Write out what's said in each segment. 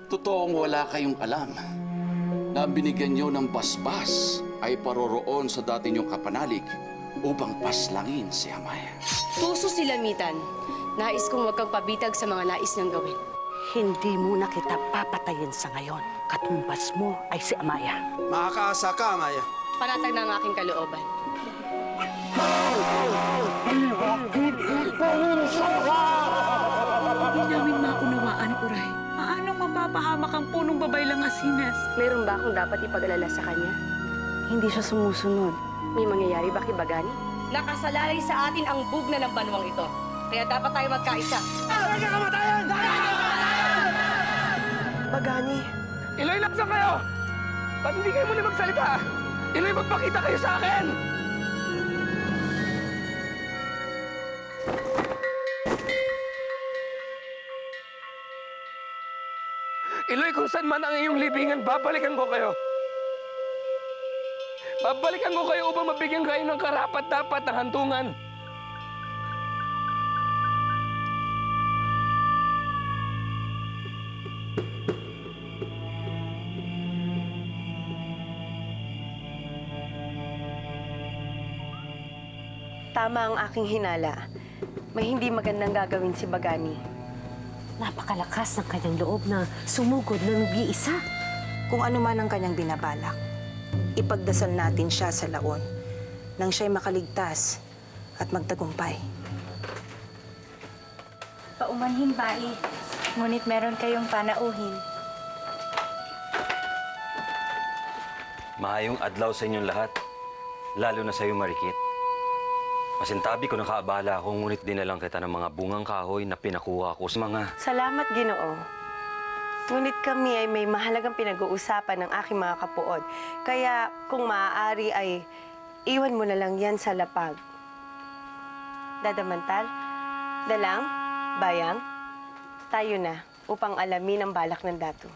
Totoong wala kayong alam na binigyan nyo ng basbas ay paroroon sa dati nyong kapanalig upang paslangin si Amaya. Tuso si Lamitan. Nais kong huwag kang pabitag sa mga nais niyang gawin. Hindi muna kita papatayin sa ngayon. Katumbas mo ay si Amaya. Makakaasa ka, Amaya. Panatag na ang aking kalooban. Hindi namin maunawaan, Uray. Paano mapapahamak ang punong babaylang Asinas? Meron ba akong dapat ipag-alala sa kanya? Hindi siya sumusunod. May mangyayari ba kay Bagani? Nakasalalay sa atin ang bugna ng banwang ito. Kaya dapat tayo magkaisa. Bagani, Iloy, nasaan kayo? Ba't hindi kayo muli magsalita? Iloy, magpakita kayo sa akin! Iloy, kung saan man ang iyong libingan, babalikan ko kayo. Babalikan ko kayo upang mabigyan kayo ng karapat-dapat na hantungan. Tama ang aking hinala. May hindi magandang gagawin si Bagani. napakalakas ng kanyang loob na sumugod ng iisa. Kung ano man ang kanyang binabalak, ipagdasal natin siya sa laon nang siya'y makaligtas at magtagumpay. Paumanhin, Bai. Ngunit meron kayong panauhin. Mahayong adlaw sa inyong lahat, lalo na sa iyo, Marikit. Masintabi ko nakaabala ako, ngunit dinalang kita ng mga bungang kahoy na pinakuha ko sa mga... Salamat, Ginoo. Ngunit kami ay may mahalagang pinag-uusapan ng aking mga kapuod. Kaya kung maaari ay iwan mo na lang yan sa lapag. Dadamantal, Dalang, Bayang, tayo na upang alamin ang balak ng dato.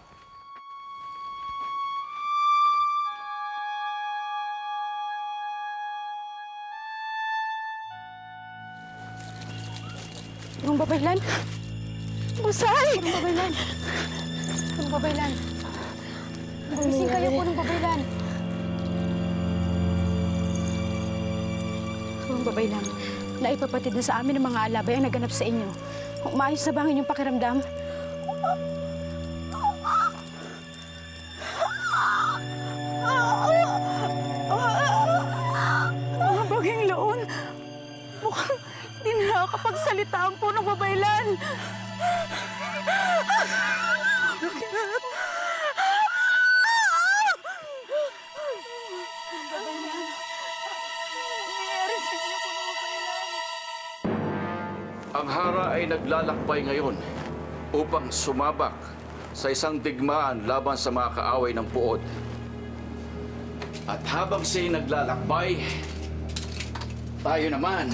Punong babaylan! Busay! Punong babaylan! Punong babaylan! Magising kayo, punong babaylan! Punong babaylan, naipapatid na sa amin ng mga alabay ang naganap sa inyo. Umayos na ba ang inyong pakiramdam? Mga baging laon! Mukhang di na nakakapagsalita ang punong babaylan. Ang Hara ay naglalakbay ngayon upang sumabak sa isang digmaan laban sa mga kaaway ng Puod. At habang siya'y naglalakbay, tayo naman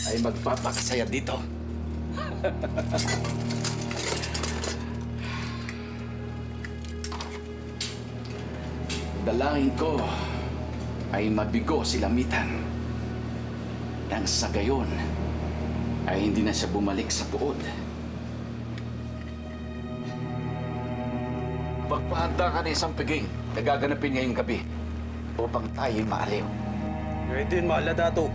ay magpapakasaya dito. Dalangin ko ay mabigo si Lamitan. Nang sa gayon ay hindi na siya bumalik sa Puod. Magpahanda ka na isang piging na gaganapin ngayong gabi upang tayo'y maaliw. Ngayon din, mahal na dato.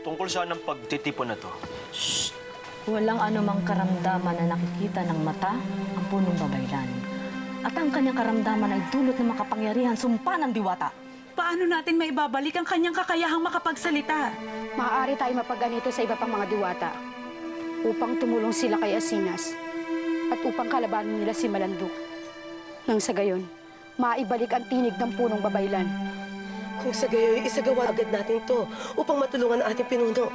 Tungkol saan ang pagtitipon na to? Walang anumang karamdaman na nakikita ng mata ang punong babaylan. At ang kanyang karamdaman ay dulot ng makapangyarihan sumpa ng diwata. Paano natin maibabalik ang kanyang kakayahang makapagsalita? Maaari tayo mapaganito sa iba pang mga diwata upang tumulong sila kay Asinas at upang kalabanin nila si Malanduk. Nang sa gayon, maibalik ang tinig ng punong babaylan. Kung sa gayoy, isagawa agad natin ito upang matulungan ang ating pinuno.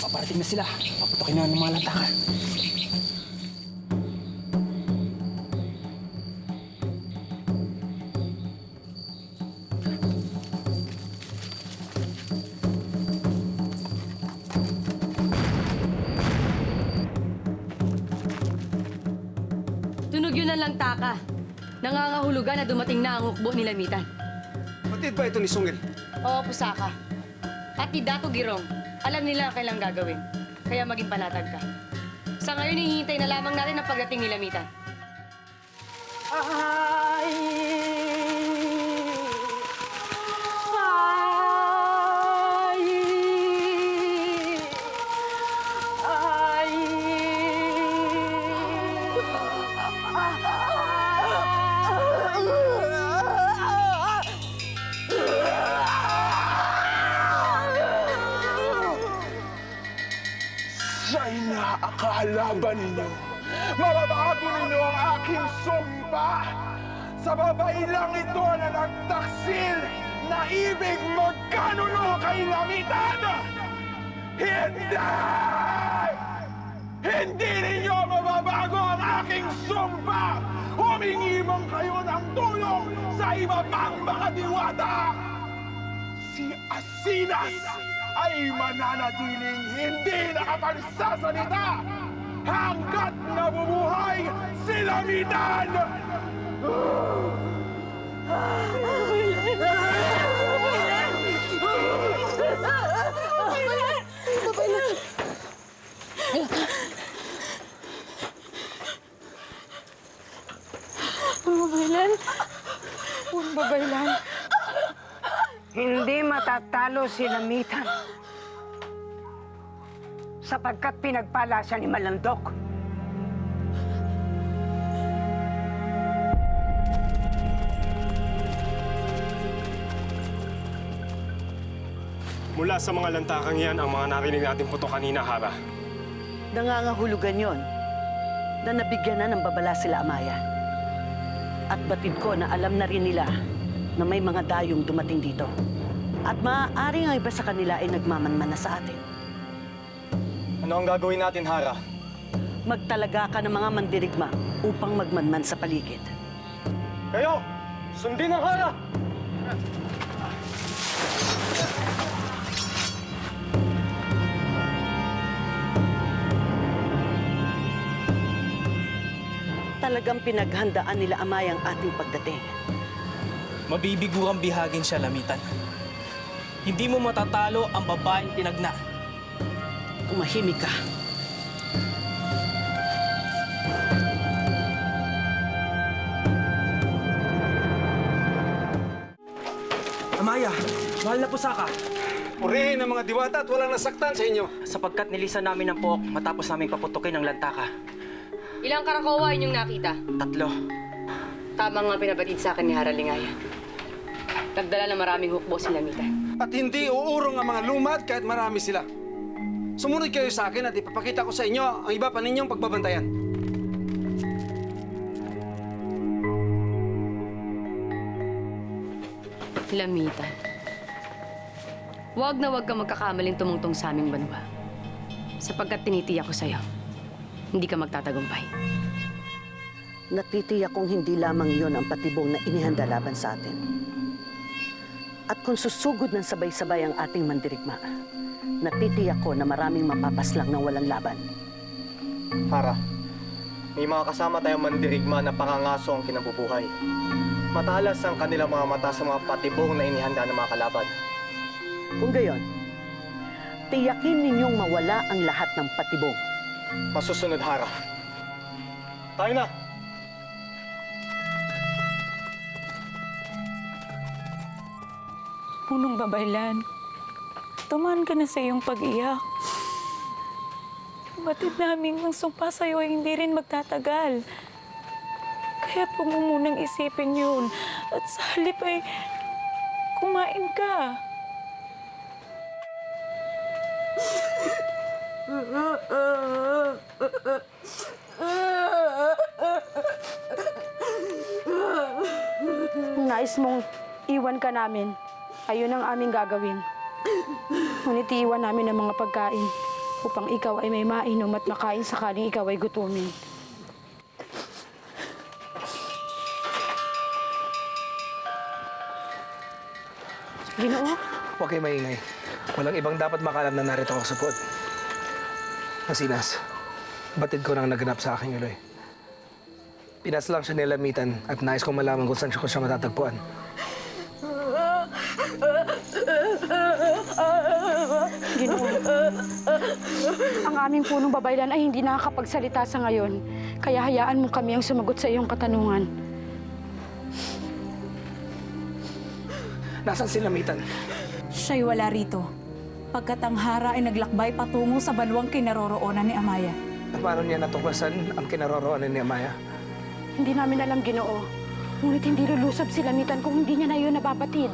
Paparating na sila. Paputokin na ng mga lantakan. Sunog yun ang langtaka. Nangangahulugan na dumating na ang hukbo ni Lamitan. Batid ba ito ni Sungil? Oo, Pusaka. At ni Dato Girong, alam nila ang kailang gagawin. Kaya maging panatag ka. Sa ngayon, hihintay na lamang natin ang pagdating ni Lamitan. Siya'y naakalaban ninyo. Mababago ninyo ang aking sumpa sa babailang ito na nagtaksil na ibig magkanuno kay Lamitan! Hindi! Hindi ninyo mababago ang aking sumpa! Humingi man kayo ng tulong sa iba pang mga diwata! Si Asinas ay mananatiling hindi nakapagsasalita hanggat nabubuhay si Lamitan! Babaylan. Hindi matatalo si Lamitan sapagkat pinagpala siya ni Malandok. Mula sa mga lantakang yan ang mga narinig natin puto kanina, Hara. Nangangahulugan yon na nabigyan na ng babala sila Amaya. At batid ko na alam na rin nila na may mga dayong dumating dito. At maaaring ang iba sa kanila ay nagmamanman na sa atin. Ano ang gagawin natin, Hara? Magtalaga ka ng mga mandirigma upang magmanman sa paligid. Kayo! Sundin ang Hara! Talagang pinaghandaan nila Amaya ang ating pagdating. Mabibigurang bihagin siya, Lamitan. Hindi mo matatalo ang babaeng tinagna. Tumahimik ka. Amaya, mahal na Pusaka. Purihin ang mga diwata at walang nasaktan sa inyo. Sapagkat nilisan namin ang pook matapos naming paputukin ang lantaka. Ilang karakowa inyong nakita? 3. Tama nga pinabatid sa akin ni Haralingaya. Nagdala ng maraming hukbo si Lamitan. At hindi uurong ang mga lumad kahit marami sila. Sumunod kayo sa akin at ipapakita ko sa inyo ang iba pa ninyong pagbabantayan. Lamitan. Huwag na huwag kang magkakamaling tumungtong sa aming banwa. Sapagkat tinitiyak ko sa'yo, hindi ka magtatagumpay. Natitiyak kong hindi lamang iyon ang patibong na inihanda laban sa atin. At kung susugod ng sabay-sabay ang ating mandirigma, natitiyak ko na maraming mapapaslang ng walang laban. Hara, may mga kasama tayong mandirigma na pangangaso ang kinabubuhay. Matalas ang kanilang mga mata sa mga patibong na inihanda ng mga kalaban. Kung gayon, tiyakin ninyong mawala ang lahat ng patibong. Masusunod, Hara. Tayo na! Punong Babaylan, tumaan ka na sa iyong pag-iyak. Batid namin ang sumpa sa'yo ay hindi rin magtatagal. Kaya't huwag mo munang isipin yun. At sa halip ay kumain ka. Nais mong iwan ka namin. Ayun ang aming gagawin. Ngunit iiwan namin ang mga pagkain upang ikaw ay may mainom at makain sakaling ikaw ay gutumin. Ginoo? Huwag kayo maingay. Walang ibang dapat makalam na narito ako sa pod. Asinas, batid ko nang naganap sa aking uloy. Pinas lang siya nilamitan at nais kong malaman kung saan ko siya matatagpuan. Ginoo, ang aming punong babaylan ay hindi nakakapagsalita sa ngayon. Kaya hayaan mo kami ang sumagot sa iyong katanungan. Nasaan si Lamitan? Siya'y wala rito. Pagkat ang Hara ay naglakbay patungo sa banwang kinaroroonan ni Amaya. At paano niya natuklasan ang kinaroroonan ni Amaya? Hindi namin alam, Ginoo. Ngunit hindi lulusob si Lamitan kung hindi niya na iyon nababatid.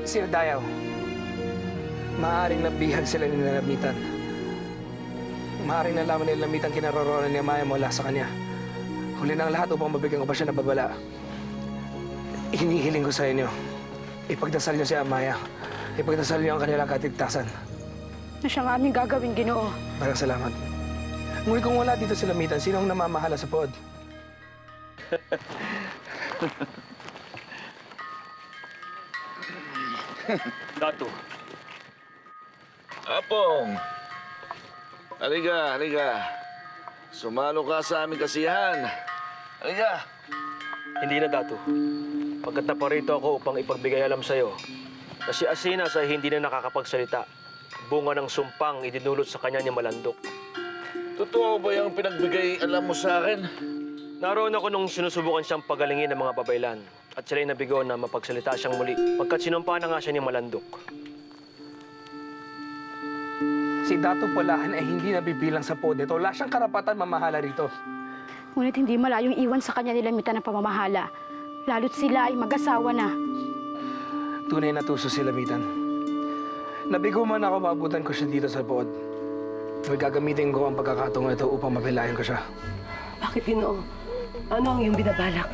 Sir Dayaw, maaaring nabihag sila ni Lamitan. Maaaring nalaman ni Lamitan kinaroroonan ni Amaya mula sa kanya. Huli ng lahat upang mabigyan ko pa siya ng babala. Hinihiling ko sa inyo, ipagdasal niyo si Amaya. Ipagdasal niyo ang kanilang katigtasan. Na siyang aming gagawin, Ginoo. Maraming salamat. Ngunit kung wala dito si Lamitan, sino ang namamahala sa pood? Dato. Apong! Halika. Sumalo ka sa aming kasiyahan. Halika! Hindi na, Dato. Pagkat naparito ako upang ipagbigay alam sa'yo na si Asinas ay hindi na nakakapagsalita. Bunga ng sumpang idinulot sa kanya ni Malandok. Totoo ba yung pinagbigay alam mo sa akin? Naroon ako nung sinusubukan siyang pagalingin ng mga babaylan at sila'y nabigo na mapagsalita siyang muli pagkat sinumpa na nga siya ni Malandok. Si Dato Pulahan ay hindi nabibilang sa pood nito. Wala siyang karapatan mamahala rito. Ngunit hindi malayong iwan sa kanya ni Lamitan ang pamamahala. Lalo't sila ay mag-asawa na. Tunay na tuso si Lamitan. Nabigo man ako, maabutan ko siya dito sa pood. May gagamitin ko ang pagkakataong ito upang mapilayan ko siya. Bakit, Ginoo? Ano ang iyong binabalak?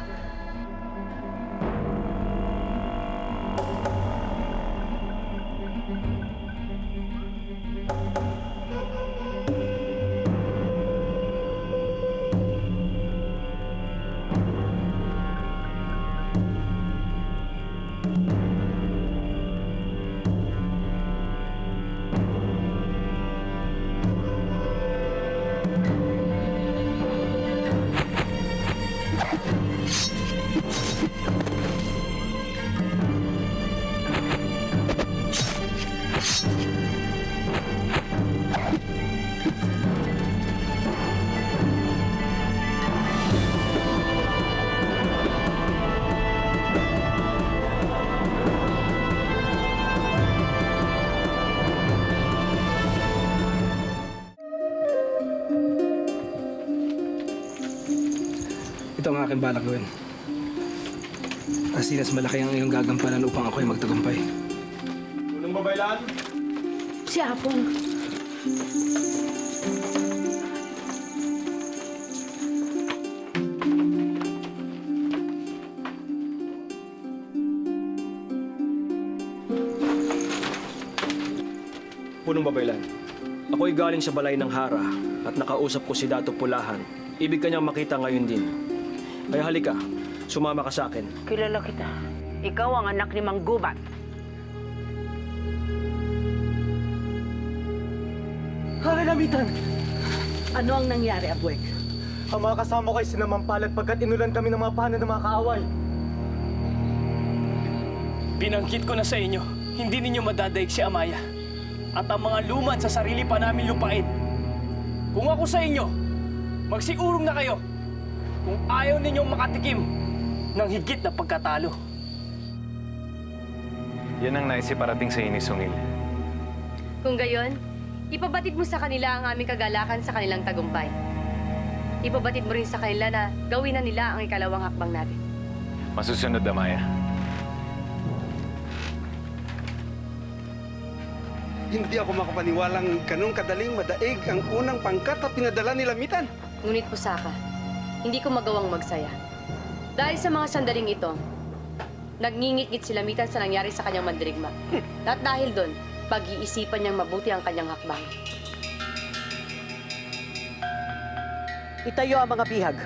Ito ang aking balak gawin. Asinas, malaki ang iyong gagampanan upang ako'y magtagumpay. Unang babaylan? Si Apong. Punong babaylan, ako'y galing sa balay ng Hara at nakausap ko si Dato Pulahan. Ibig kanyang makita ngayon din. Kaya halika, sumama ka sa akin. Kilala kita. Ikaw ang anak ni Mang Gubat. Lamitan! Ano ang nangyari, Abueg? Ang mga kasama ko ay sinamampalat pagkat inulan kami ng mga pahanan ng mga kaaway. Binanggit ko na sa inyo, hindi ninyo madadaig si Amaya. At ang mga lumad sa sarili pa namin lupain. Kung ako sa inyo, magsiurong na kayo kung ayaw ninyong makatikim ng higit na pagkatalo. Yan ang naisiparating sa ni Sungil. Kung gayon, ipabatid mo sa kanila ang aming kagalakan sa kanilang tagumpay. Ipabatid mo rin sa kanila na gawin na nila ang ikalawang hakbang natin. Masusunod, Amaya. Hindi ako makapaniwalang ganun kadaling madaig ang unang pangkat na pinadala ni Lamitan. Ngunit Pusaka, hindi ko magawang magsaya. Dahil sa mga sandaling ito, nagngingit-ngit si Lamitan sa nangyari sa kanyang mandirigma. At dahil doon, pag-iisipan niyang mabuti ang kanyang hakbang. Itayo ang mga bihag.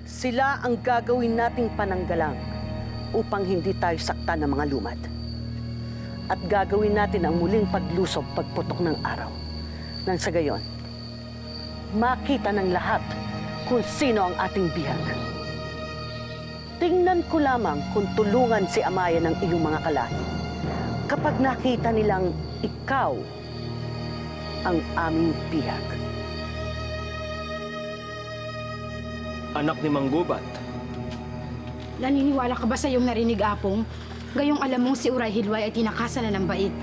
Sila ang gagawin nating pananggalang upang hindi tayo saktan ng mga lumad. At gagawin natin ang muling paglusob pagputok ng araw. Nang sa gayon, makita ng lahat kung sino ang ating bihag. Tingnan ko lamang kung tulungan si Amaya ng iyong mga kalahi kapag nakita nilang ikaw ang aming bihag. Anak ni Manggubat. Naniniwala ka ba sa iyong narinig, Apong? Gayong alam mong si Uray Hilway ay tinakasan na ng bait.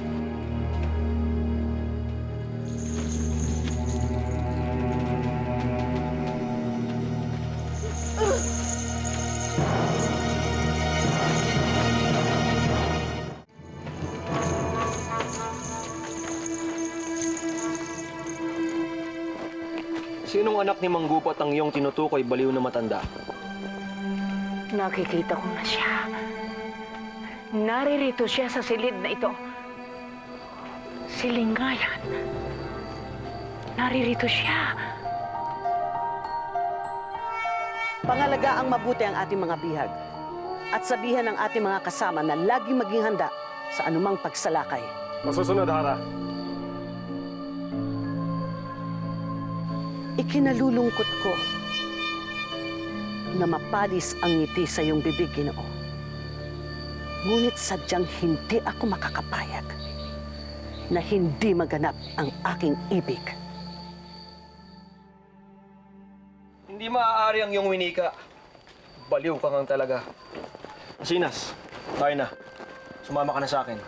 Sinong anak ni Manggubat ang iyong tinutukoy baliw na matanda? Nakikita ko na siya. Naririto siya sa silid na ito. Si Lingayan. Naririto siya. Pangalagaan mabuti ang ating mga bihag at sabihan ng ating mga kasama na laging maging handa sa anumang pagsalakay. Masusunod, Hara. Ikinalulungkot ko na mapalis ang ngiti sa iyong bibig, Ginoo. Ngunit sadyang hindi ako makakapayag na hindi maganap ang aking ibig. Hindi maaari ang iyong winika. Baliw ka ngang talaga. Asinas, tayo na. Sumama ka na sa akin.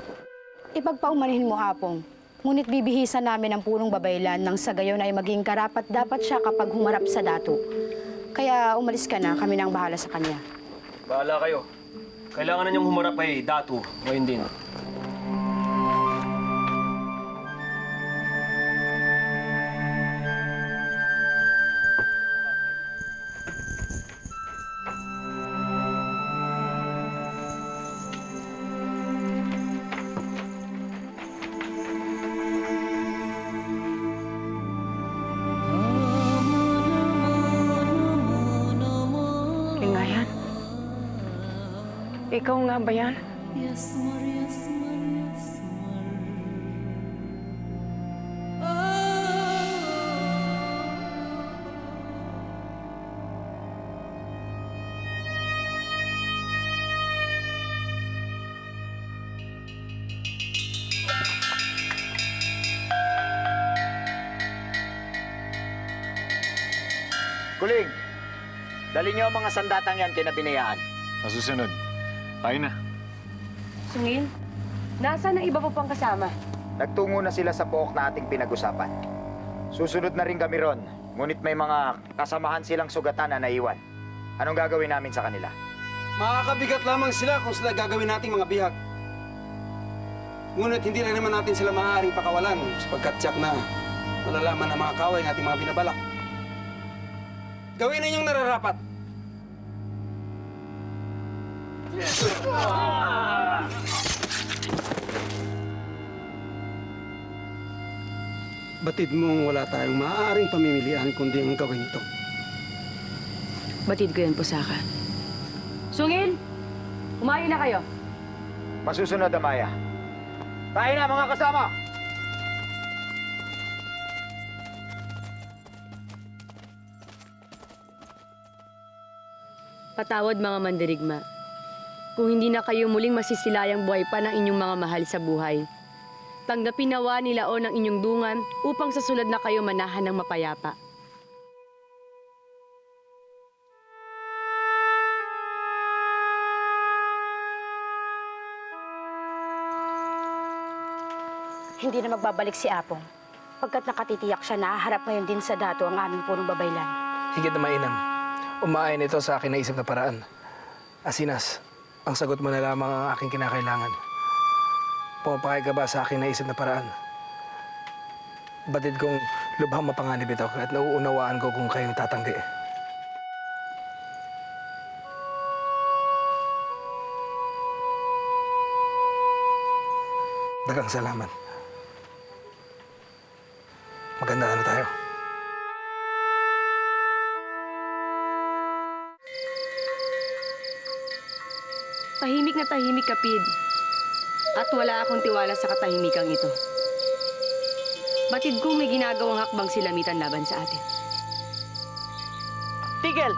Ipagpaumanhin mo, Apong. Ngunit bibihisan namin ang punong babaylan nang sa gayon ay maging karapat-dapat siya kapag humarap sa dato. Kaya umalis ka na, kami nang bahala sa kanya. Bahala kayo. Kailangan na niyang humarap kay Datu ngayon din. Lingayan? Ikaw nga ba yan? Kuling, dali niyo ang mga sandatang yan kinabinayaan. Masusunod. Tayo na. Sungil, nasaan ang iba po pang kasama? Nagtungo na sila sa pook na ating pinag-usapan. Susunod na rin kami ron, ngunit may mga kasamahan silang sugatan na naiwan. Anong gagawin namin sa kanila? Makakabigat lamang sila kung sila gagawin nating mga bihag. Ngunit hindi rin naman natin sila maaaring pakawalan sapagkat tiyak na malalaman ng mga kaway ng ating mga binabalak. Gawin ninyong nararapat. Batid mong wala tayong maaaring pamimilian kundi ang gawin ito. Batid ko yan, Pusaka. Sungil, kumain na kayo. Masusunod, Amaya. Tayo na, mga kasama! Patawad mga mandirigma. Kung hindi na kayo muling masisilayang buhay pa ng inyong mga mahal sa buhay. Tanggapin nawa nilaon ang inyong dungan upang sa sulad na kayo manahan ng mapayapa. Hindi na magbabalik si Apong. Pagkat nakatitiyak siya, nahaharap ngayon din sa dato ang aming punong babaylan. Higit na mainam. Umaayon ito sa akin na isip na paraan. Asinas, ang sagot mo na lamang ang aking kinakailangan. Pumapakay ka ba sa aking naisip na paraan? Batid kong lubhang mapanganib ito at nauunawaan ko kung kayong tatanggi. Dagang salamat. Maganda na tayo. Tahimik na tahimik, Kapid. At wala akong tiwala sa katahimikang ito. Batid kong may ginagawang hakbang si Lamitan laban sa atin. tumigil!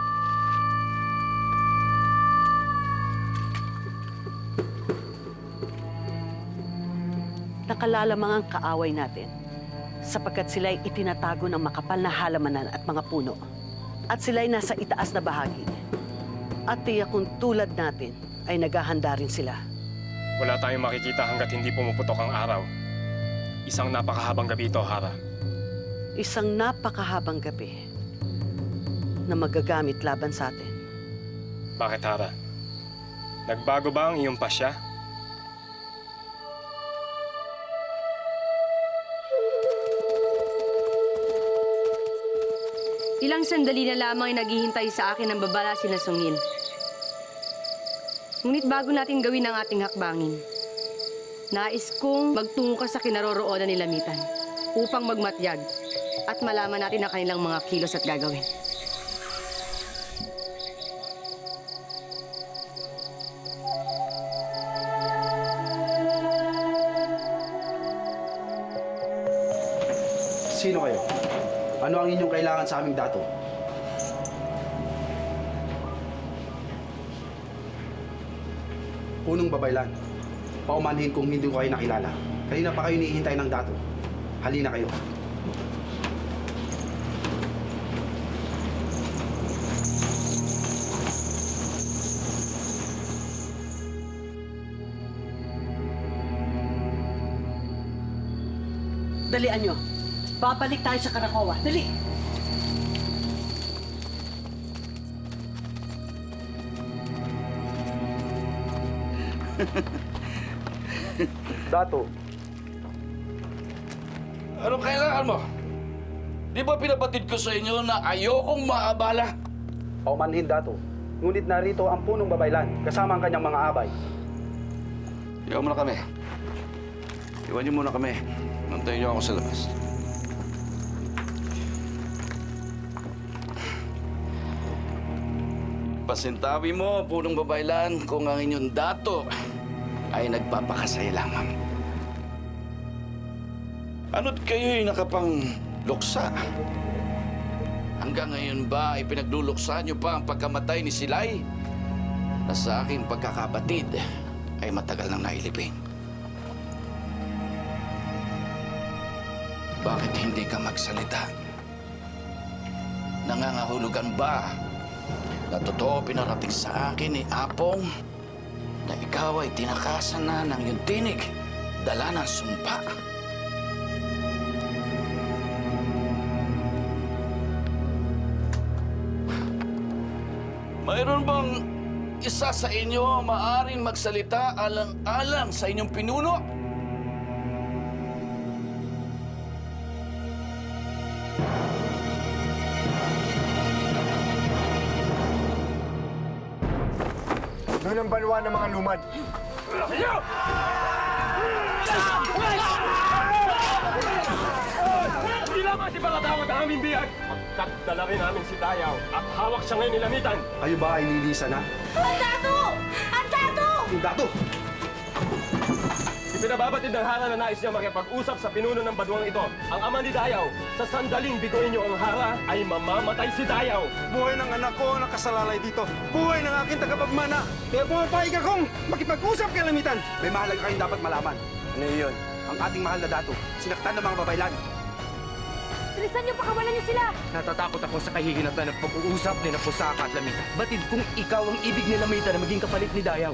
Nakalalamang ang kaaway natin sapagkat sila'y itinatago ng makapal na halamanan at mga puno. At sila'y nasa itaas na bahagi. At tiyak kung tulad natin ay naghahanda rin sila. Wala tayong makikita hanggat hindi pumuputok ang araw. Isang napakahabang gabi ito, Hara. Isang napakahabang gabi na magagamit laban sa atin. Bakit, Hara? Nagbago ba ang iyong pasya? Ilang sandali na lamang ay naghihintay sa akin ang babala sina Sungil. Ngunit bago natin gawin ang ating hakbangin, nais kong magtungo ka sa kinaroroonan ni Lamitan upang magmatyag at malaman natin ang kanilang mga kilos at gagawin. Sino kayo? Ano ang inyong kailangan sa aming dato? Punong Babaylan. Paumanhin kung hindi ko kayo nakilala. Kanina pa kayo hinihintay ng dato. Halina kayo. Dalian nyo. Babalik tayo sa Karakowa. Dali! Dato. Anong kailangan mo? Di ba pinabatid ko sa inyo na ayokong maabala? Paumanhin, Dato. Ngunit narito ang Punong Babaylan kasama ang kanyang mga abay. Iwan mo na kami. Iwan niyo muna kami. Nantayin niyo ako sa labas. Pasintabi mo, Punong Babaylan, kung ang inyong dato ay nagpapakasaya lamang. Ano't kayo'y nakapang luksa? Hanggang ngayon ba ay pinagluluksa niyo pa ang pagkamatay ni Silay na sa aking pagkakabatid ay matagal nang nailibing? Bakit hindi ka magsalita? Nangangahulugan ba na totoo pinarating sa akin ni Apong na ikaw ay tinakasan na ng iyong tinig, dala ng sumpa? Mayroon bang isa sa inyo maaring magsalita alang-alang sa inyong pinuno? Doon ang balwa ng mga lumad. Hindi lamang si Palatawad ang aming biyag. Pagkat dala rin namin si Dayaw at hawak siya ngayon ni Lamitan. Kayo ba ay lilisa na? Ang dato! Ang dato! Yung dato! Ipinababatid ng Hara na nais niya makipag-usap sa pinuno ng baduang ito. Ang ama ni Dayaw, sa sandaling biguin niyo ang Hara, ay mamamatay si Dayaw. Buhay ng anak ko nakasalalay dito. Buhay ng aking tagapagmana. Kaya pumapayag akong makipag-usap kay Lamitan. May mahalaga kayong dapat malaman. Ano yun? Ang ating mahal na dato, sinaktan ng mga babaylan. Bilisan niyo, pakawalan niyo sila! Natatakot ako sa kahihinatnan ng pag-uusap ni Pusaka at Lamita. Batid kung ikaw ang ibig ni Lamita na maging kapalit ni Dayaw.